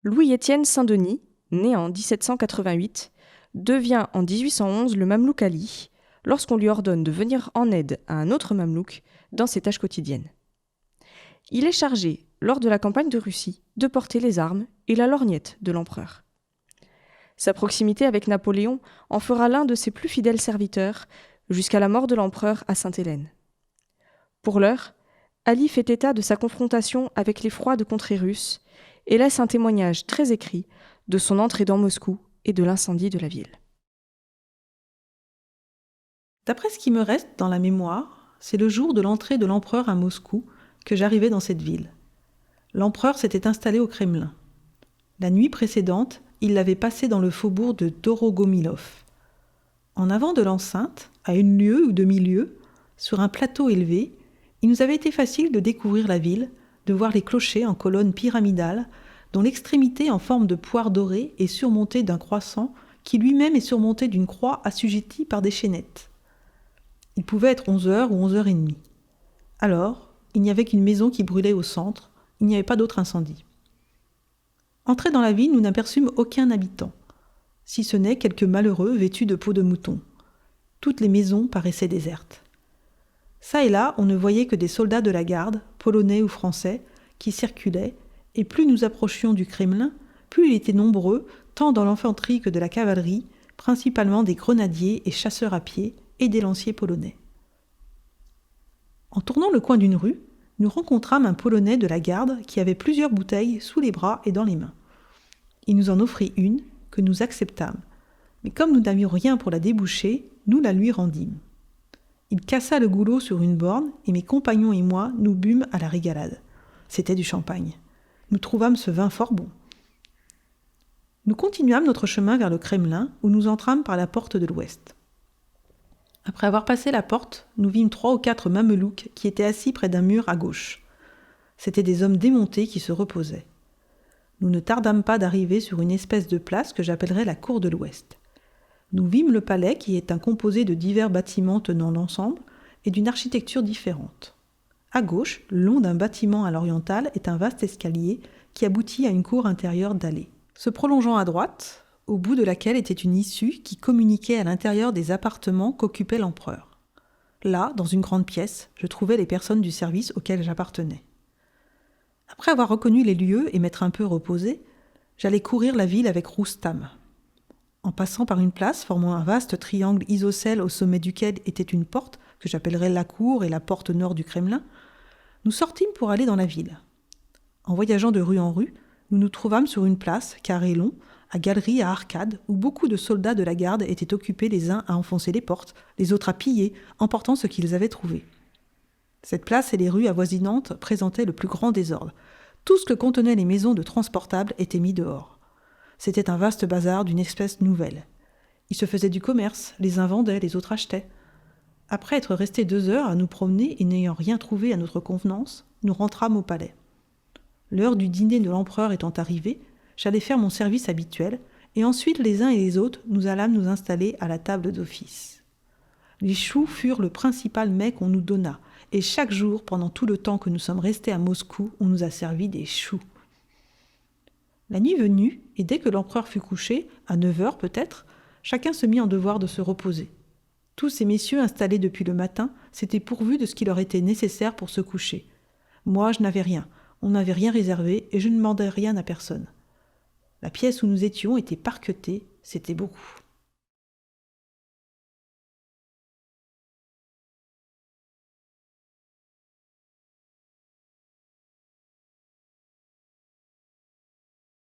Louis-Étienne Saint-Denis, né en 1788, devient en 1811 le Mamelouk Ali, lorsqu'on lui ordonne de venir en aide à un autre Mamelouk dans ses tâches quotidiennes. Il est chargé, lors de la campagne de Russie, de porter les armes et la lorgnette de l'empereur. Sa proximité avec Napoléon en fera l'un de ses plus fidèles serviteurs, jusqu'à la mort de l'empereur à Sainte-Hélène. Pour l'heure, Ali fait état de sa confrontation avec les froides contrées russes et laisse un témoignage très écrit de son entrée dans Moscou et de l'incendie de la ville. D'après ce qui me reste dans la mémoire, c'est le jour de l'entrée de l'empereur à Moscou que j'arrivais dans cette ville. L'empereur s'était installé au Kremlin. La nuit précédente, il l'avait passé dans le faubourg de Dorogomilov. En avant de l'enceinte, à une lieue ou demi-lieue, sur un plateau élevé, il nous avait été facile de découvrir la ville, de voir les clochers en colonnes pyramidales, dont l'extrémité en forme de poire dorée est surmontée d'un croissant qui lui-même est surmonté d'une croix assujettie par des chaînettes. Il pouvait être 11h ou 11h30. Alors, il n'y avait qu'une maison qui brûlait au centre, il n'y avait pas d'autre incendie. Entrés dans la ville, nous n'aperçûmes aucun habitant, si ce n'est quelques malheureux vêtus de peau de mouton. Toutes les maisons paraissaient désertes. Ça et là, on ne voyait que des soldats de la garde, polonais ou français, qui circulaient, et plus nous approchions du Kremlin, plus ils étaient nombreux, tant dans l'infanterie que de la cavalerie, principalement des grenadiers et chasseurs à pied, et des lanciers polonais. En tournant le coin d'une rue, nous rencontrâmes un Polonais de la garde qui avait plusieurs bouteilles sous les bras et dans les mains. Il nous en offrit une, que nous acceptâmes, mais comme nous n'avions rien pour la déboucher, nous la lui rendîmes. Il cassa le goulot sur une borne et mes compagnons et moi nous bûmes à la régalade. C'était du champagne. Nous trouvâmes ce vin fort bon. Nous continuâmes notre chemin vers le Kremlin où nous entrâmes par la porte de l'ouest. Après avoir passé la porte, nous vîmes 3 ou 4 mamelouks qui étaient assis près d'un mur à gauche. C'étaient des hommes démontés qui se reposaient. Nous ne tardâmes pas d'arriver sur une espèce de place que j'appellerais la cour de l'Ouest. Nous vîmes le palais qui est un composé de divers bâtiments tenant l'ensemble et d'une architecture différente. À gauche, le long d'un bâtiment à l'orientale, est un vaste escalier qui aboutit à une cour intérieure dallée. Se prolongeant à droite, au bout de laquelle était une issue qui communiquait à l'intérieur des appartements qu'occupait l'empereur. Là, dans une grande pièce, je trouvais les personnes du service auquel j'appartenais. Après avoir reconnu les lieux et m'être un peu reposé, j'allais courir la ville avec Roustam. En passant par une place formant un vaste triangle isocèle au sommet duquel était une porte, que j'appellerais la cour et la porte nord du Kremlin, nous sortîmes pour aller dans la ville. En voyageant de rue en rue, nous nous trouvâmes sur une place, carré long, à galeries à arcades, où beaucoup de soldats de la garde étaient occupés les uns à enfoncer les portes, les autres à piller, emportant ce qu'ils avaient trouvé. Cette place et les rues avoisinantes présentaient le plus grand désordre. Tout ce que contenaient les maisons de transportables était mis dehors. C'était un vaste bazar d'une espèce nouvelle. Il se faisait du commerce, les uns vendaient, les autres achetaient. Après être restés 2 heures à nous promener et n'ayant rien trouvé à notre convenance, nous rentrâmes au palais. L'heure du dîner de l'empereur étant arrivée, j'allais faire mon service habituel, et ensuite les uns et les autres, nous allâmes nous installer à la table d'office. Les choux furent le principal mets qu'on nous donna, et chaque jour, pendant tout le temps que nous sommes restés à Moscou, on nous a servi des choux. La nuit venue, et dès que l'empereur fut couché, à 9h peut-être, chacun se mit en devoir de se reposer. Tous ces messieurs installés depuis le matin s'étaient pourvus de ce qui leur était nécessaire pour se coucher. Moi, je n'avais rien, on n'avait rien réservé, et je ne demandais rien à personne. La pièce où nous étions était parquetée, c'était beaucoup.